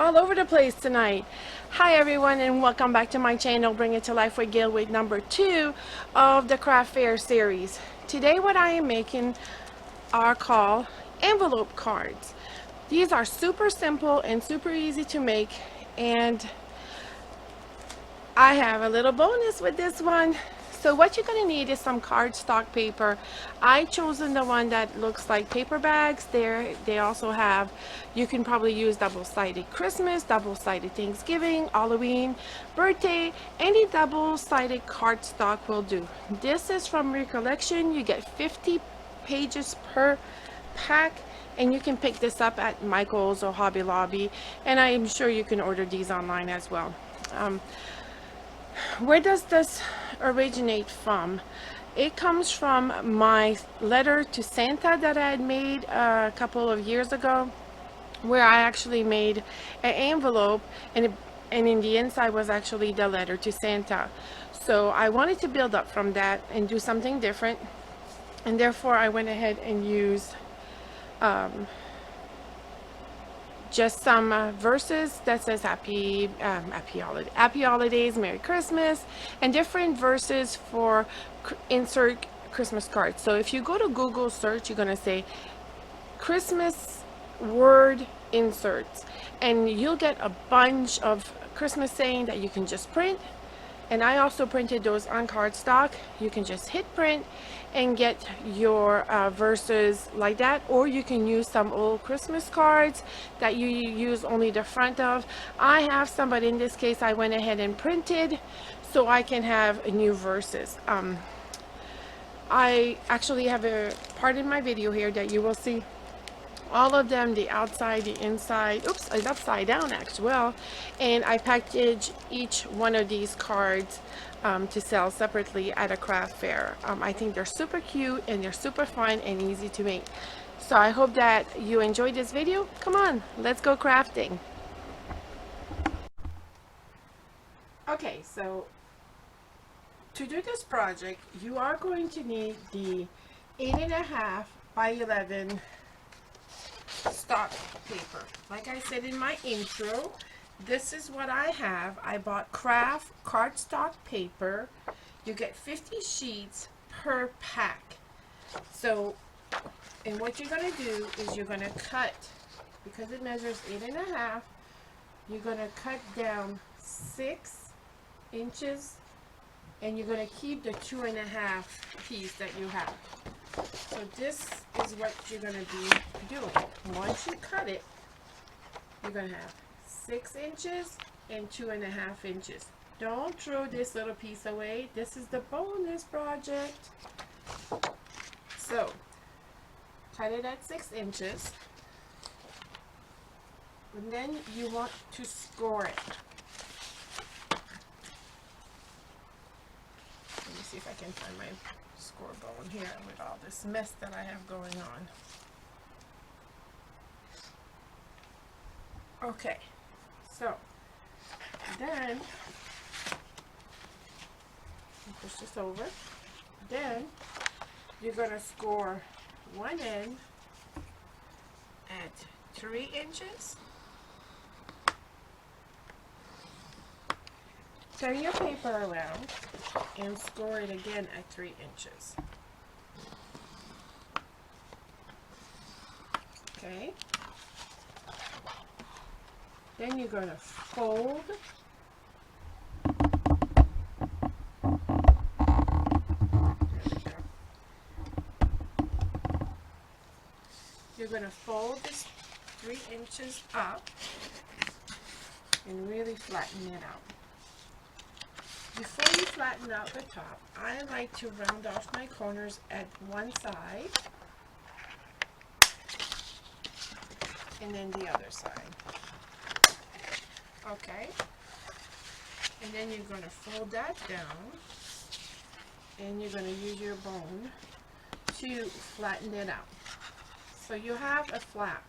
all over the place tonight. Hi everyone, and welcome back to my channel, Bring It to Life with Gail, with number 2 of the craft fair series. Today what I am making are called envelope cards. These are super simple and super easy to make, and I have a little bonus with this one. So what you're going to need is some cardstock paper. I chosen the one that looks like paper bags. They also have, you can probably use double-sided Christmas, double-sided Thanksgiving, Halloween, birthday. Any double-sided cardstock will do. This is from Recollection. You get 50 pages per pack, and you can pick this up at Michael's or Hobby Lobby, and I'm sure you can order these online as well. Where does this originate from? It comes from my letter to Santa that I had made a couple of years ago, where I actually made an envelope, and in the inside was actually the letter to Santa. So I wanted to build up from that and do something different, and therefore I went ahead and used just some verses that says happy holidays, Merry Christmas, and different verses for insert Christmas cards. So if you go to Google search, you're gonna say Christmas word inserts, and you'll get a bunch of Christmas saying that you can just print. And I also printed those on cardstock. You can just hit print and get your verses like that, or you can use some old Christmas cards that you use only the front of. I have some, but in this case I went ahead and printed so I can have new verses. I actually have a part in my video here that you will see all of them, the outside, the inside. Oops, it's upside down actually. Well, and I package each one of these cards to sell separately at a craft fair. I think they're super cute and they're super fun and easy to make. So I hope that you enjoyed this video. Come on, let's go crafting. Okay, so to do this project, you are going to need the 8.5 by 11 stock paper. Like I said in my intro, this is what I have. I bought craft cardstock paper. You get 50 sheets per pack. So, and what you're going to do is you're going to cut, because it measures 8.5, you're going to cut down 6 inches, and you're going to keep the 2.5 piece that you have. So this is what you're going to be doing. Once you cut it, you're going to have 6 inches and 2.5 inches. Don't throw this little piece away. This is the bonus project. So cut it at 6 inches. And then you want to score it. Let me see if I can find my score bone here with all this mess that I have going on. Okay, so then push this over. Then you're going to score one end at 3 inches. Turn your paper around and score it again at 3 inches. Okay. Then you're going to fold. You're going to fold this 3 inches up and really flatten it out. Before you flatten out the top, I like to round off my corners at one side and then the other side. Okay? And then you're going to fold that down, and you're going to use your bone to flatten it out. So you have a flap.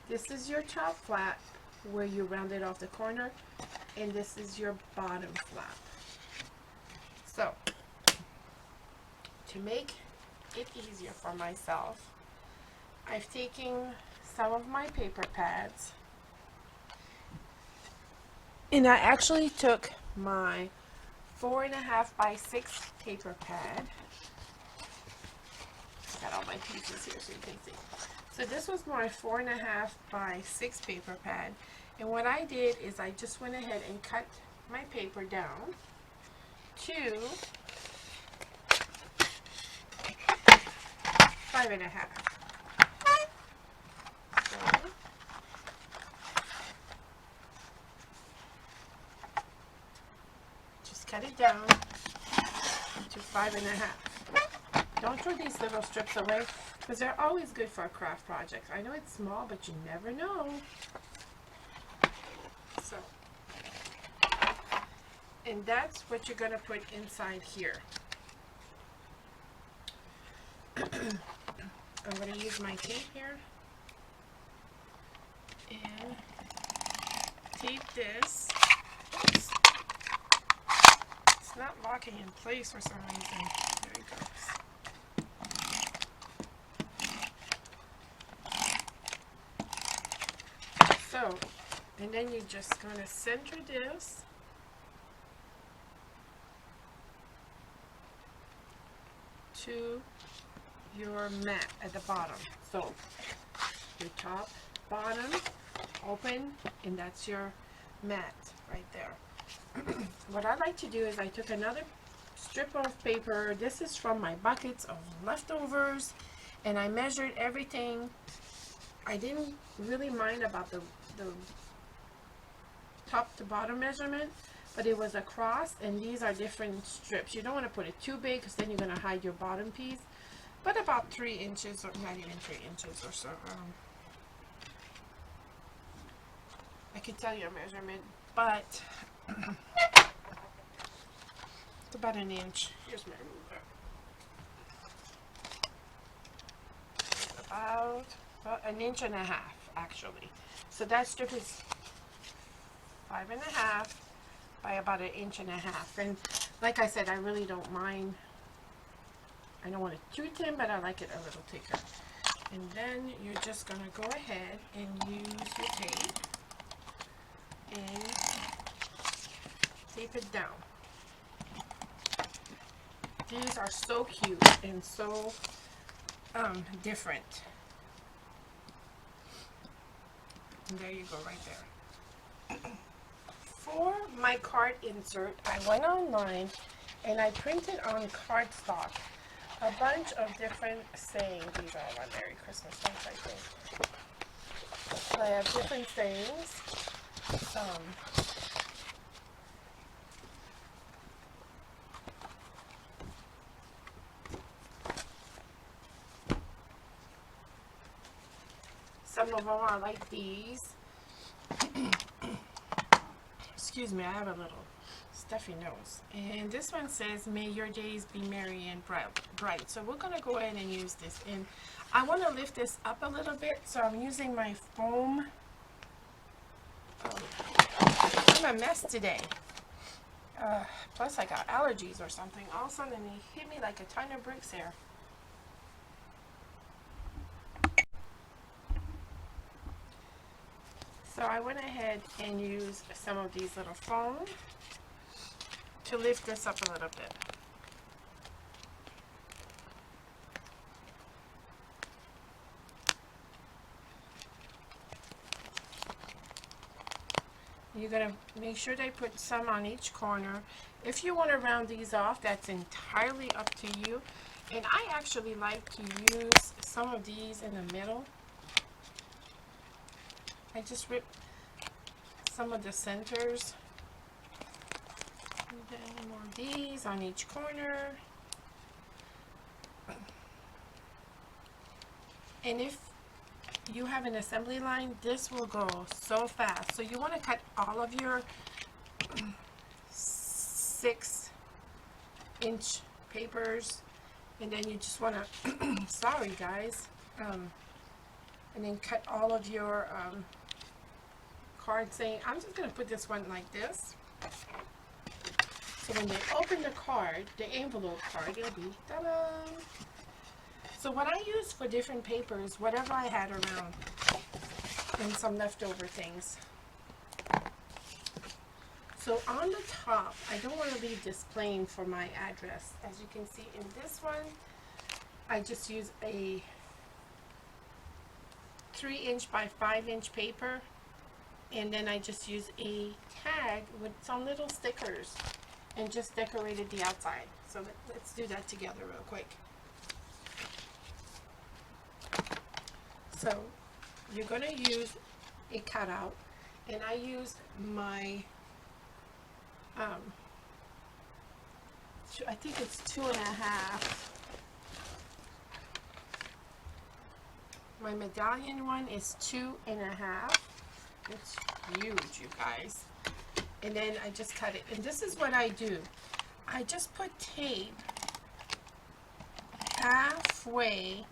This is your top flap where you rounded off the corner, and this is your bottom flap. So, to make it easier for myself, I've taken some of my paper pads And I actually took my 4.5 by 6 paper pad. Got all my pieces here so you can see. So this was my 4.5 by 6 paper pad. And what I did is I just went ahead and cut my paper down to 5.5. So just cut it down to 5.5. Don't throw these little strips away because they're always good for a craft project. I know it's small, but you never know. So, and that's what you're going to put inside here. I'm going to use my tape here and tape this. Oops. It's not locking in place for some reason. There it goes. So, and then you're just going to center this to your mat at the bottom. So, your top, bottom, open, and that's your mat right there. What I like to do is I took another strip of paper. This is from my buckets of leftovers, and I measured everything. I didn't really mind about the top to bottom measurement, but it was across, and these are different strips. You don't want to put it too big because then you're going to hide your bottom piece, but about 3 inches, or not even 3 inches or so. I can tell you a measurement, but it's about 1 inch. Here's my ruler. About 1.5 inches actually. So that strip is 5.5 by about 1.5 inches. And like I said, I really don't mind. I don't want it too thin, but I like it a little thicker. And then you're just going to go ahead and use your tape and tape it down. These are so cute and so different. And there you go, right there. For my card insert, I went online and I printed on cardstock a bunch of different sayings. These are all my Merry Christmas ones, I think. So I have different sayings. Some of them are like these. Excuse me, I have a little stuffy nose. And this one says, may your days be merry and bright. So we're going to go ahead and use this. And I want to lift this up a little bit, so I'm using my foam. I'm a mess today. Plus I got allergies or something. All of a sudden it hit me like a ton of bricks here. So I went ahead and used some of these little foam to lift this up a little bit. You're going to make sure they put some on each corner. If you want to round these off, that's entirely up to you. And I actually like to use some of these in the middle. I just rip some of the centers. And then more of these on each corner. And if you have an assembly line, this will go so fast. So you want to cut all of your 6-inch papers, and then you just want to sorry guys, and then cut all of your cards. Saying I'm just going to put this one like this, so when they open the card, the envelope card, it'll be ta-da. So what I use for different papers, whatever I had around, and some leftover things. So on the top, I don't want to leave this plain for my address. As you can see in this one, I just use a 3" by 5" paper, and then I just use a tag with some little stickers and just decorated the outside. So let's do that together real quick. So you're going to use a cutout, and I used my I think it's 2.5. My medallion one is 2.5. It's huge, you guys. And then I just cut it. And this is what I do. I just put tape halfway,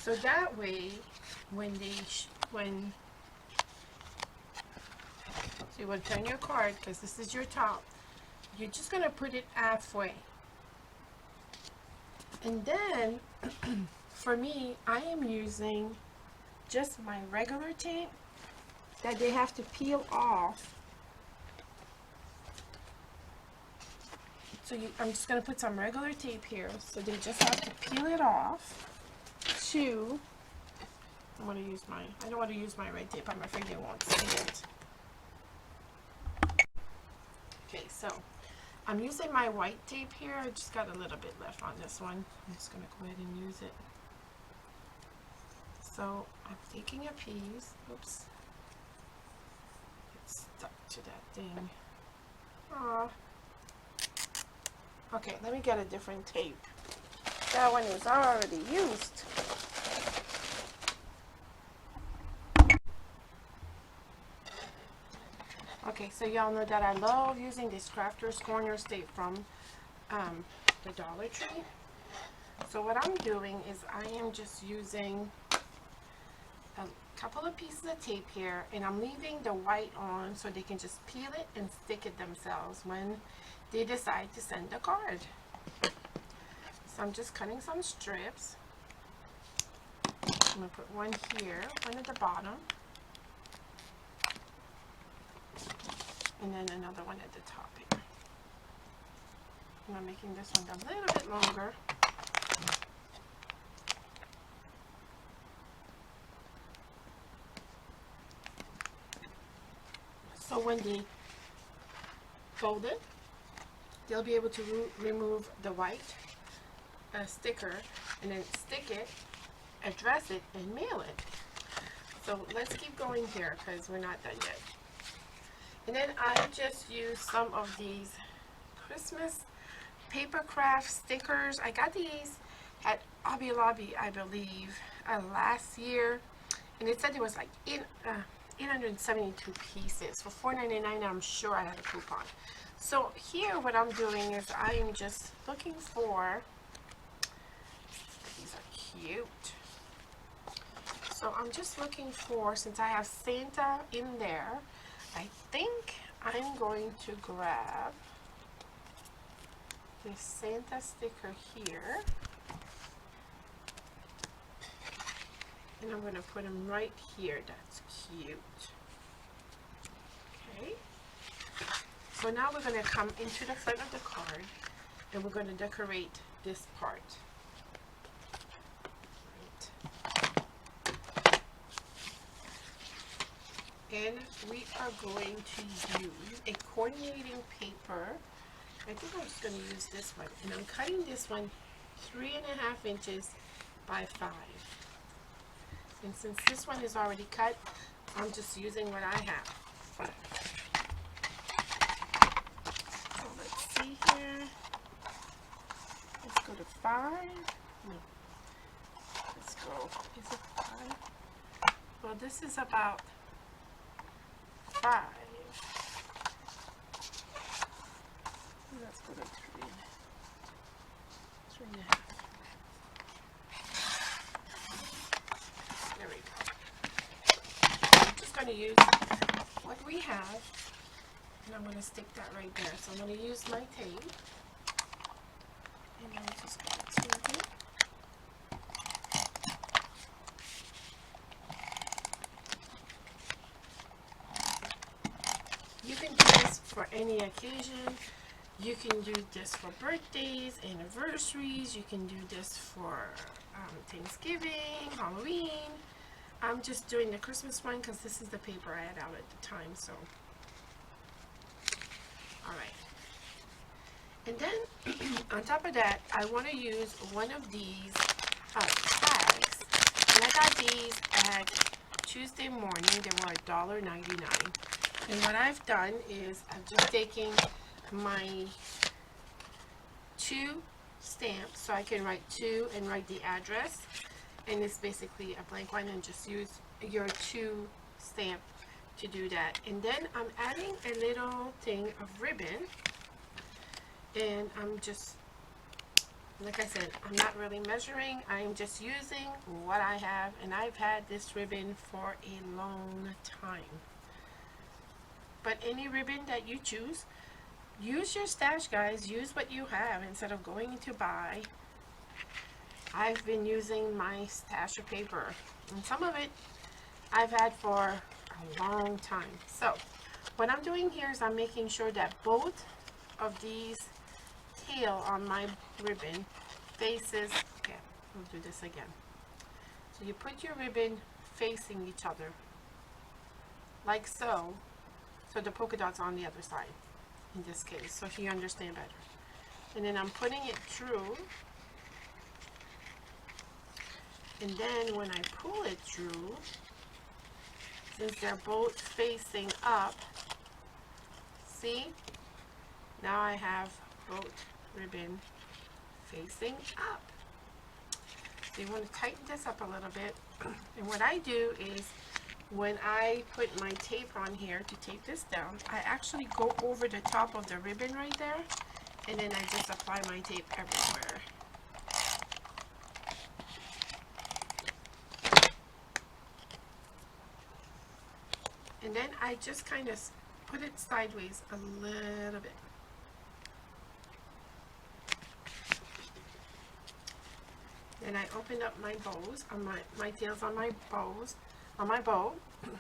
so that way when so you want to turn your card, because this is your top, you're just going to put it halfway. And then for me, I am using just my regular tape that they have to peel off. So I'm just going to put some regular tape here, so they just have to peel it off. I don't want to use my red tape. I'm afraid they won't see it. Okay, so I'm using my white tape here. I just got a little bit left on this one. I'm just going to go ahead and use it. So I'm taking a piece. Oops. It's stuck to that thing. Aw. Okay, let me get a different tape. That one is already used. Okay, so y'all know that I love using this Crafters Corners tape from the Dollar Tree. So what I'm doing is I am just using a couple of pieces of tape here, and I'm leaving the white on so they can just peel it and stick it themselves when they decide to send the card. So I'm just cutting some strips. I'm going to put one here, one at the bottom, and then another one at the top here. I'm making this one a little bit longer. So when they fold it, they'll be able to remove the white sticker and then stick it, address it, and mail it. So let's keep going here because we're not done yet. And then I just use some of these Christmas paper craft stickers. I got these at Hobby Lobby, I believe, last year, and it said it was like 872 pieces for $4.99. I'm sure I had a coupon. So here what I'm doing is I am just looking for, these are cute. So I'm just looking for, since I have Santa in there, I think I'm going to grab this Santa sticker here, and I'm going to put them right here. That's cute. Okay. So now we're going to come into the front of the card, and we're going to decorate this part. And we are going to use a coordinating paper. I think I'm just going to use this one. And I'm cutting this one 3.5 inches by 5. And since this one is already cut, I'm just using what I have. So let's see here. Let's go to 5. No. Let's go. Is it 5? Well, this is about 5. Let's go to 3. 3.5. There we go. I'm just going to use what we have, and I'm going to stick that right there. So I'm going to use my tape, and I'm just going to tape it. You can do this for any occasion. You can do this for birthdays, anniversaries. You can do this for Thanksgiving, Halloween. I'm just doing the Christmas one because this is the paper I had out at the time. So, all right. And then on top of that, I want to use one of these tags. And I got these at Tuesday morning. They were $1.99. And what I've done is I'm just taking my 2 stamps, so I can write 2 and write the address. And it's basically a blank one, and just use your 2 stamp to do that. And then I'm adding a little thing of ribbon. And I'm just, like I said, I'm not really measuring. I'm just using what I have, and I've had this ribbon for a long time. But any ribbon that you choose, use your stash, guys. Use what you have instead of going to buy. I've been using my stash of paper, and some of it I've had for a long time. So what I'm doing here is I'm making sure that both of these tail on my ribbon faces, okay, we'll do this again. So you put your ribbon facing each other, like so. So the polka dot's on the other side, in this case, so you understand better. And then I'm putting it through. And then when I pull it through, since they're both facing up, see? Now I have both ribbon facing up. So you want to tighten this up a little bit. And what I do is, when I put my tape on here to tape this down, I actually go over the top of the ribbon right there, and then I just apply my tape everywhere. And then I just kind of put it sideways a little bit. Then I open up my bows, on my tails on my bows, on my bow. And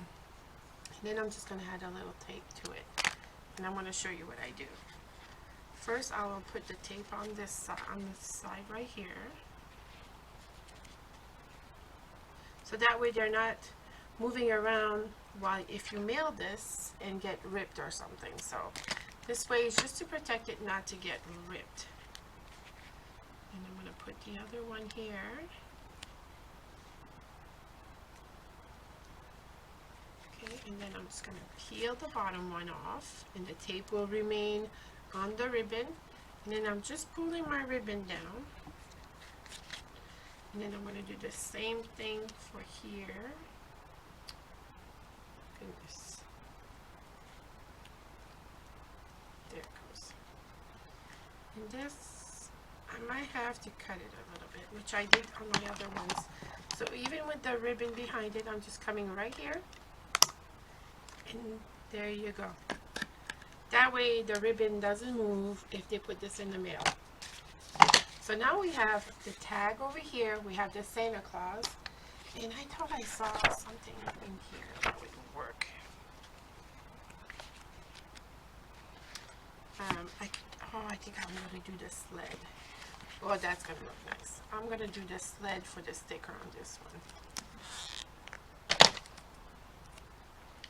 then I'm just going to add a little tape to it. And I'm going to show you what I do. First, I will put the tape on this side right here. So that way they're not moving around while if you mail this and get ripped or something. So this way is just to protect it not to get ripped. And I'm going to put the other one here. Okay, and then I'm just going to peel the bottom one off, and the tape will remain on the ribbon. And then I'm just pulling my ribbon down. And then I'm going to do the same thing for here. Goodness. There it goes. And this, I might have to cut it a little bit, which I did on my other ones. So even with the ribbon behind it, I'm just coming right here. And there you go. That way the ribbon doesn't move if they put this in the mail. So now we have the tag over here. We have the Santa Claus. And I thought I saw something in here that would work. I think I'm going to do the sled. Oh, that's going to look nice. I'm going to do the sled for the sticker on this one.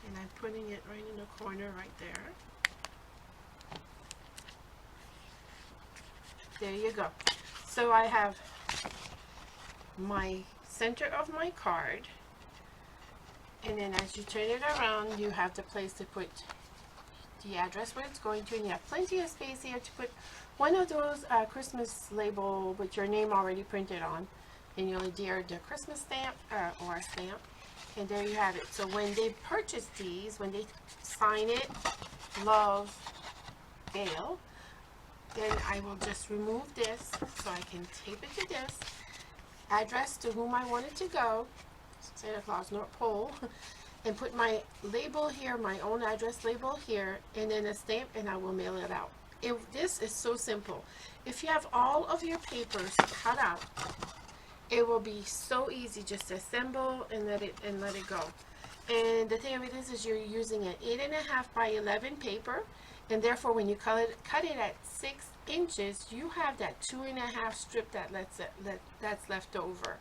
And I'm putting it right in the corner right there. There you go. So I have my center of my card, and then as you turn it around, you have the place to put the address where it's going to, and you have plenty of space here to put one of those Christmas label with your name already printed on, and you'll adhere the Christmas stamp or a stamp, and there you have it. So when they purchase these, when they sign it, Love Gail, then I will just remove this so I can tape it to this, address to whom I want it to go, Santa Claus North Pole, and put my label here, my own address label here, and then a stamp, and I will mail it out. This is so simple. If you have all of your papers cut out, it will be so easy just to assemble and let it go. And the thing of it is you're using an 8.5 by 11 paper, and therefore when you cut it at 6 inches, you have that 2.5 strip that's left over.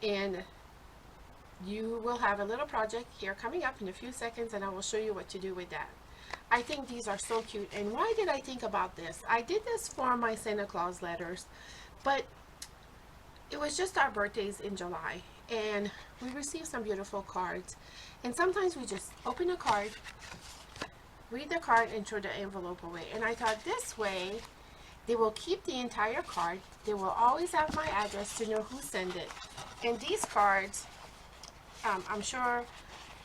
And you will have a little project here coming up in a few seconds, and I will show you what to do with that. I think these are so cute. And why did I think about this? I did this for my Santa Claus letters, but it was just our birthdays in July, and we received some beautiful cards. And sometimes we just open a card, read the card, and throw the envelope away. And I thought this way, they will keep the entire card. They will always have my address to know who sent it. And these cards, I'm sure,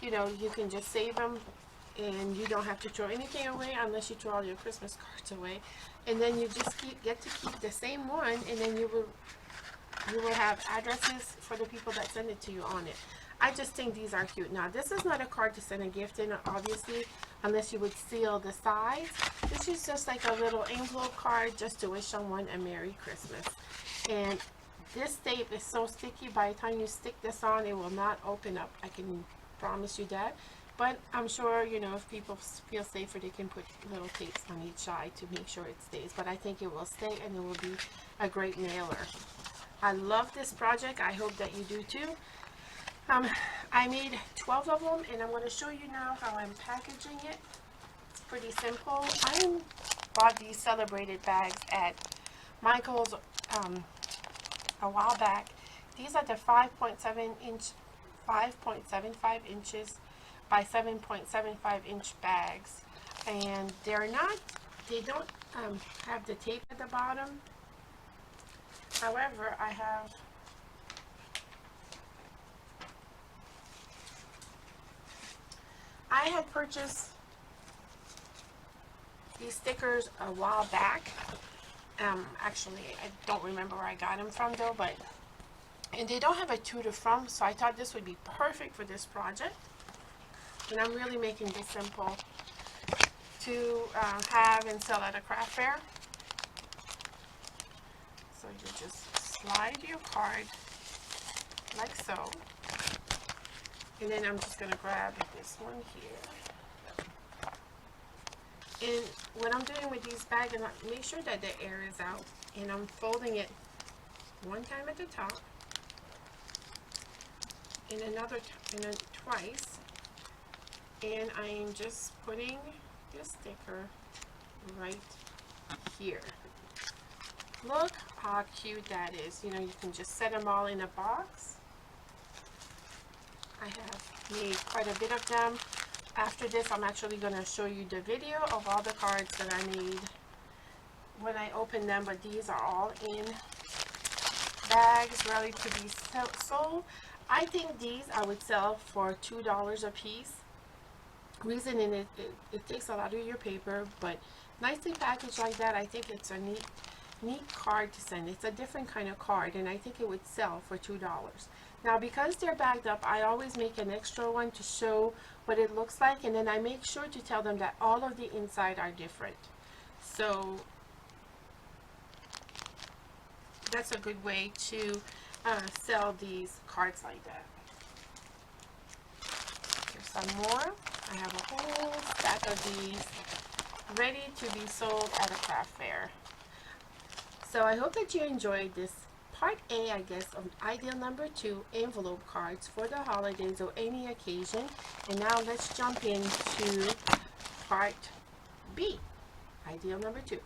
you know, you can just save them, and you don't have to throw anything away unless you throw all your Christmas cards away. And then you just get to keep the same one, and then you will have addresses for the people that send it to you on it. I just think these are cute. Now, this is not a card to send a gift in, obviously, unless you would seal the sides. This is just like a little envelope card just to wish someone a Merry Christmas. And this tape is so sticky, by the time you stick this on, it will not open up. I can promise you that. But I'm sure, you know, if people feel safer, they can put little tapes on each side to make sure it stays. But I think it will stay, and it will be a great mailer. I love this project. I hope that you do too. I made 12 of them, and I'm going to show you now how I'm packaging it. It's pretty simple. I bought these celebrated bags at Michael's a while back. These are the 5.75 inches by 7.75 inch bags, and they don't have the tape at the bottom. However, I had purchased these stickers a while back. Actually, I don't remember where I got them from though, and they don't have a to to from, so I thought this would be perfect for this project. And I'm really making this simple to have and sell at a craft fair. So you just slide your card like so. And then I'm just going to grab this one here. And what I'm doing with these bags, and make sure that the air is out. And I'm folding it one time at the top, and twice. And I am just putting the sticker right here. Look how cute that is. You know, you can just set them all in a box. I have made quite a bit of them. After this, I'm actually going to show you the video of all the cards that I made when I opened them, but these are all in bags ready to be sold. I think these I would sell for $2 a piece. Reason in it takes a lot of your paper, but nicely packaged like that, I think it's a neat card to send. It's a different kind of card, and I think it would sell for $2. Now, because they're bagged up, I always make an extra one to show what it looks like, and then I make sure to tell them that all of the inside are different. So that's a good way to sell these cards like that. Here's some more. I have a whole stack of these ready to be sold at a craft fair. So I hope that you enjoyed this part A, I guess, of ideal number 2, envelope cards for the holidays or any occasion. And now let's jump into part B, ideal number 2.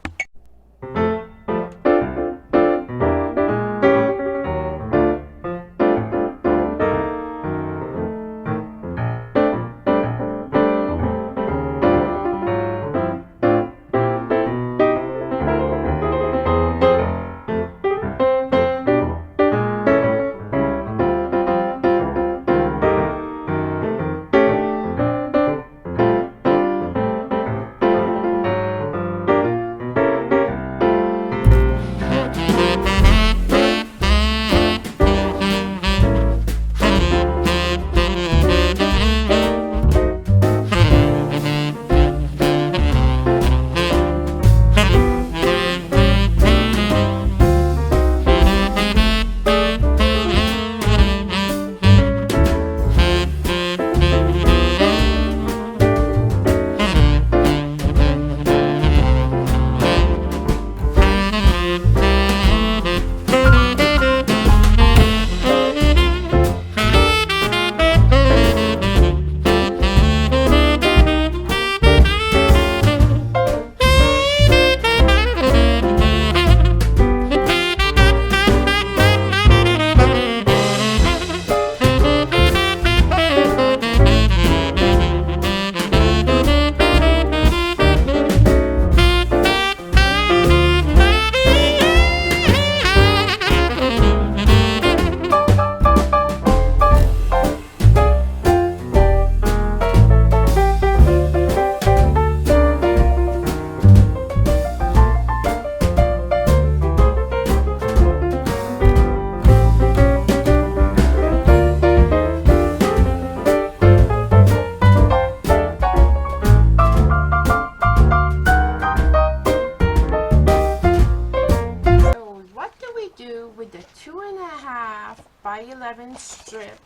by 11 strip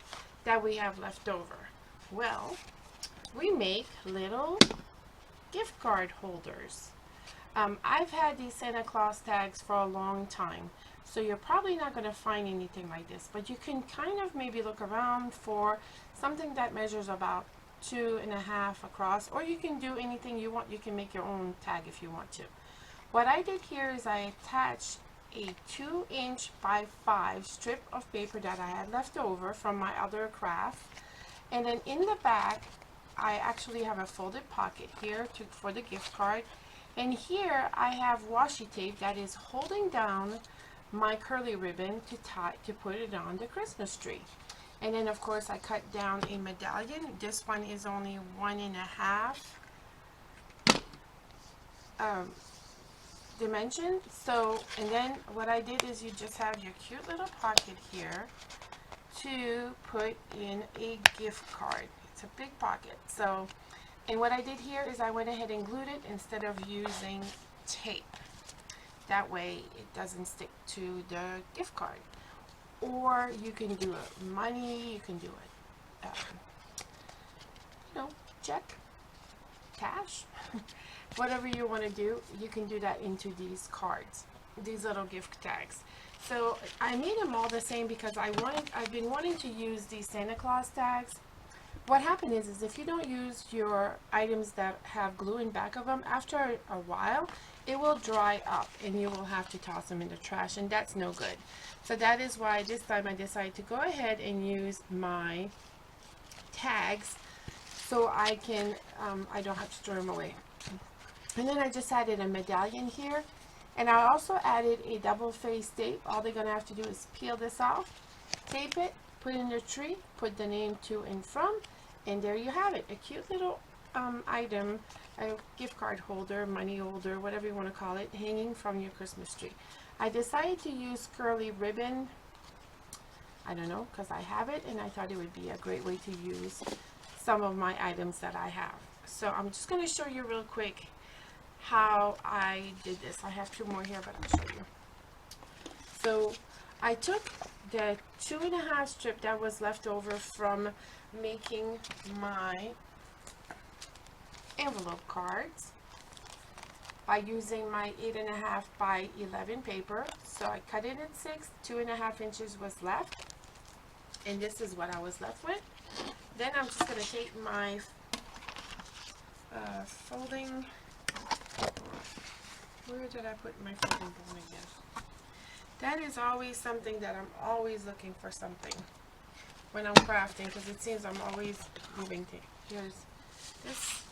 that we have left over? Well, we make little gift card holders. I've had these Santa Claus tags for a long time, so you're probably not going to find anything like this, but you can kind of maybe look around for something that measures about 2.5 across, or you can do anything you want. You can make your own tag if you want to. What I did here is I attached a 2" by 5 strip of paper that I had left over from my other craft, and then in the back I actually have a folded pocket here for the gift card, and here I have washi tape that is holding down my curly ribbon to put it on the Christmas tree. And then of course I cut down a medallion. This one is only 1.5 dimension. So, and then what I did is you just have your cute little pocket here to put in a gift card. It's a big pocket. So, and what I did here is I went ahead and glued it instead of using tape. That way it doesn't stick to the gift card. Or you can do it money, you can do it, check, cash, whatever you want to do, you can do that into these cards, these little gift tags. So I made them all the same because I've been wanting to use these Santa Claus tags. What happened is if you don't use your items that have glue in back of them, after a while, it will dry up and you will have to toss them in the trash, and that's no good. So that is why this time I decided to go ahead and use my tags so I can, I don't have to throw them away. And then I just added a medallion here, and I also added a double-faced tape. All they're going to have to do is peel this off, tape it, put it in the tree, put the name to and from, and there you have it. A cute little item, a gift card holder, money holder, whatever you want to call it, hanging from your Christmas tree. I decided to use curly ribbon, I don't know, because I have it, and I thought it would be a great way to use some of my items that I have. So I'm just going to show you real quick how I did this. I have 2 more here, but I'll show you. So I took the 2.5 strip that was left over from making my envelope cards by using my 8.5 by 11 paper. So I cut it in 6, 2.5 inches was left, and this is what I was left with. Then I'm just going to take my folding, where did I put my folding bone again? That is always something that I'm always looking for something when I'm crafting, because it seems I'm always moving things. Here's this,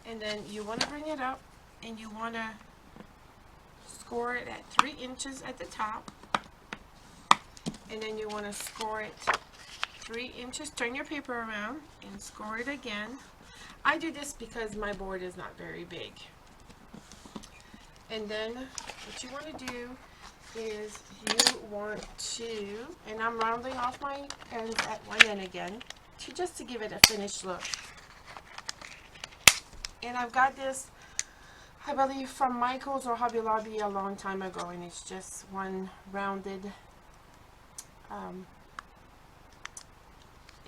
and then you want to bring it up and you want to score it at 3 inches at the top, and then you want to score it 3 inches, turn your paper around and score it again. I do this because my board is not very big. And then what you want to do is you want to, and I'm rounding off my ends at one end again, just to give it a finished look. And I've got this, I believe, from Michaels or Hobby Lobby a long time ago, and it's just one rounded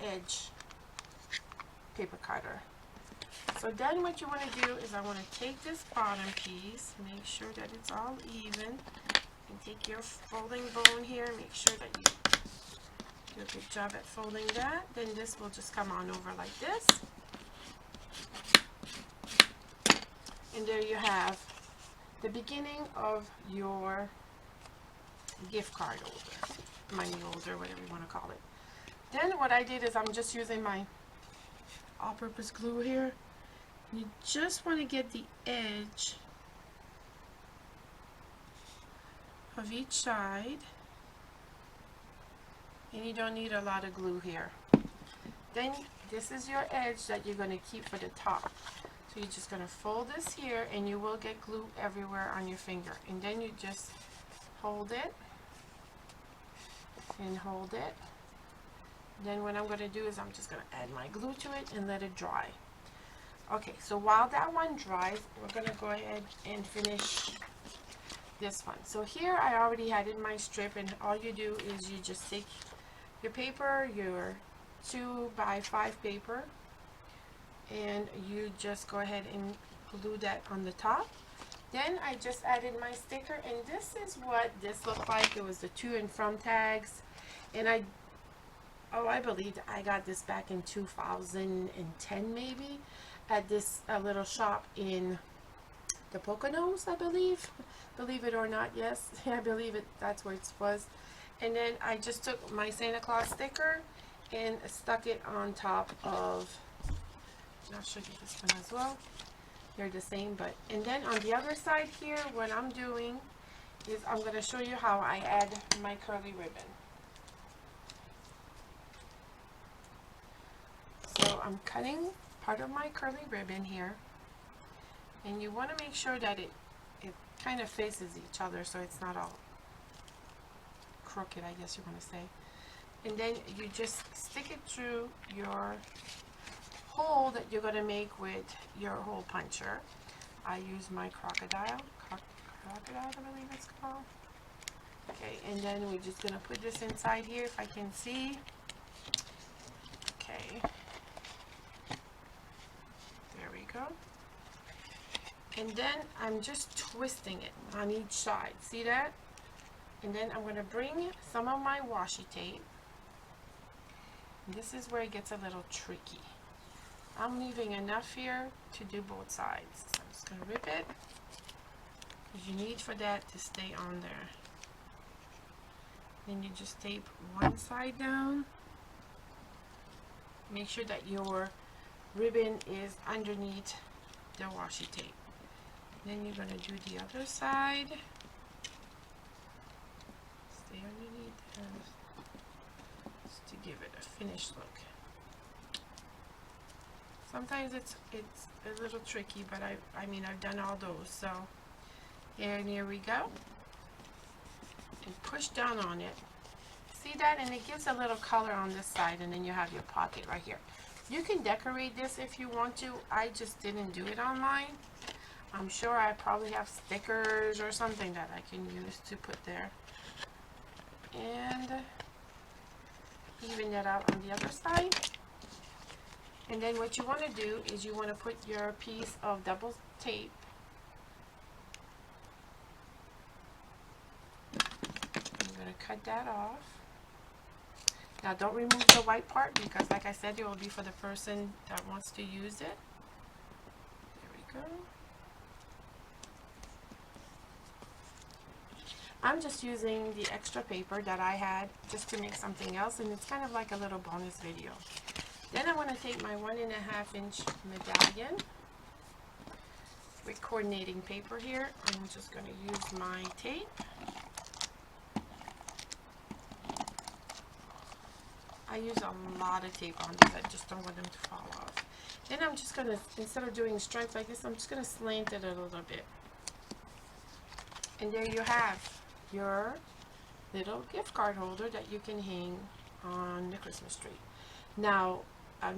edge paper cutter. So then what you want to do is I want to take this bottom piece, make sure that it's all even, and take your folding bone here, make sure that you do a good job at folding that. Then this will just come on over like this. And there you have the beginning of your gift card holder, money holder, whatever you want to call it. Then what I did is I'm just using my all-purpose glue here. You just want to get the edge of each side, and you don't need a lot of glue here. Then this is your edge that you're going to keep for the top. So you're just going to fold this here, and you will get glue everywhere on your finger. And then you just hold it and hold it. Then what I'm going to do is I'm just going to add my glue to it and let it dry. Okay, so while that one dries, we're going to go ahead and finish this one. So here I already had in my strip, and all you do is you just take your paper, your 2x5 paper, and you just go ahead and glue that on the top. Then I just added my sticker, and this is what this looked like. It was the to and from tags, and I believe I got this back in 2010 maybe at this little shop in the Poconos, I believe. Believe it or not, yes, I believe it. That's where it was. And then I just took my Santa Claus sticker and stuck it on top of. I'll show you this one as well. They're the same, but and then on the other side here, what I'm doing is I'm going to show you how I add my curly ribbon. So I'm cutting part of my curly ribbon here, and you want to make sure that it kind of faces each other so it's not all crooked, I guess you want to say. And then you just stick it through your hole that you're going to make with your hole puncher. I use my crocodile, I believe it's called. Okay, and then we're just going to put this inside here if I can see. Okay, there we go. And then I'm just twisting it on each side, see that? And then I'm going to bring some of my washi tape. And this is where it gets a little tricky. I'm leaving enough here to do both sides. So I'm just going to rip it, because you need for that to stay on there. Then you just tape one side down. Make sure that your ribbon is underneath the washi tape. Then you're going to do the other side. Stay underneath just to give it a finished look. Sometimes it's a little tricky, but I mean I've done all those. So and here we go. And push down on it. See that? And it gives a little color on this side, and then you have your pocket right here. You can decorate this if you want to. I just didn't do it online. I'm sure I probably have stickers or something that I can use to put there. And even that out on the other side. And then what you want to do is you want to put your piece of double tape. I'm going to cut that off. Now don't remove the white part, because like I said, it will be for the person that wants to use it. There we go. I'm just using the extra paper that I had just to make something else, and it's kind of like a little bonus video. Then I'm going to take my 1.5 inch medallion with coordinating paper here. I'm just going to use my tape. I use a lot of tape on these. I just don't want them to fall off. Then I'm just going to, instead of doing stripes like this, I'm just going to slant it a little bit. And there you have your little gift card holder that you can hang on the Christmas tree. Now,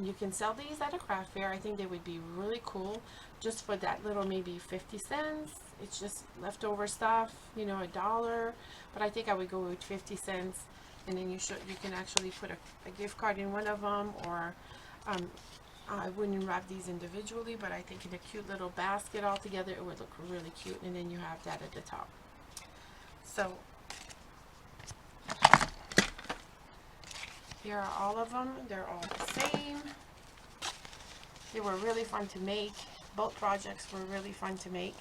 you can sell these at a craft fair. I think they would be really cool just for that little, maybe 50 cents. It's just leftover stuff, you know, $1. But I think I would go with 50 cents. And then you can actually put a gift card in one of them, or I wouldn't wrap these individually, but I think in a cute little basket all together, it would look really cute. And then you have that at the top. So here are all of them. They're all the same. They were really fun to make. Both projects were really fun to make.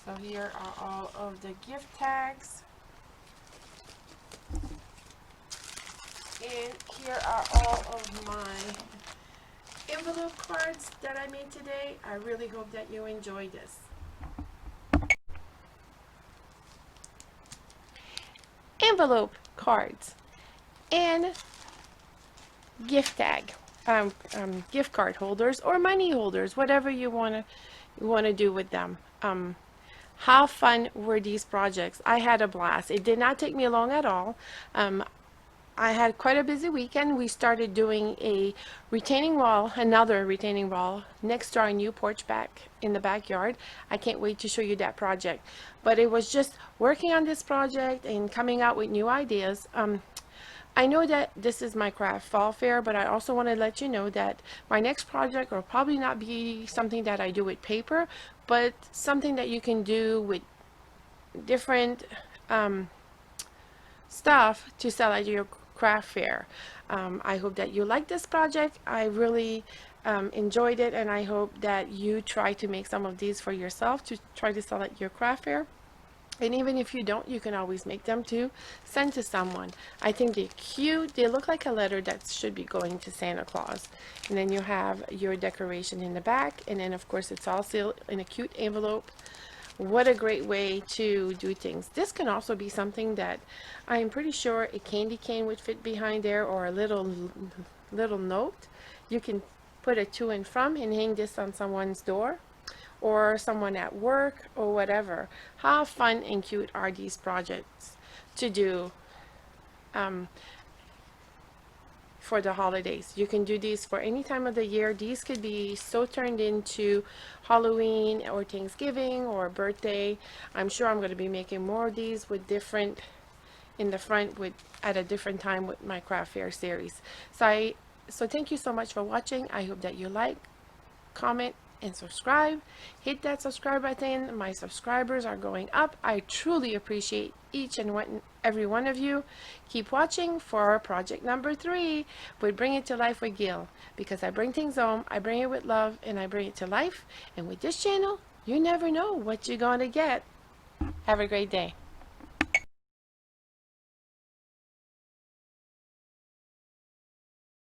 So here are all of the gift tags. And here are all of my envelope cards that I made today. I really hope that you enjoyed this. Envelope cards and gift tag, gift card holders or money holders, whatever you want to do with them. How fun were these projects? I had a blast. It did not take me long at all. I had quite a busy weekend. We started doing a retaining wall, another retaining wall next to our new porch back in the backyard. I can't wait to show you that project. But it was just working on this project and coming out with new ideas. I know that this is my craft fall fair, but I also want to let you know that my next project will probably not be something that I do with paper, but something that you can do with different stuff to sell at your craft fair. I hope that you like this project. I really enjoyed it, and I hope that you try to make some of these for yourself to try to sell at your craft fair. And even if you don't, you can always make them to send to someone. I think they're cute. They look like a letter that should be going to Santa Claus. And then you have your decoration in the back. And then, of course, it's all sealed in a cute envelope. What a great way to do things. This can also be something that I am pretty sure a candy cane would fit behind there, or a little note. You can put a to and from and hang this on someone's door, or someone at work, or whatever. How fun and cute are these projects to do for the holidays? You can do these for any time of the year. These could be so turned into Halloween or Thanksgiving or birthday. I'm sure I'm going to be making more of these with different in the front with at a different time with my craft fair series. So thank you so much for watching. I hope that you like, comment, and subscribe. Hit that subscribe button. My subscribers are going up. I truly appreciate each and every one of you. Keep watching for project number 3 with Bring It to Life with Gil, because I bring things home, I bring it with love, and I bring it to life. And with this channel, you never know what you're going to get. Have a great day.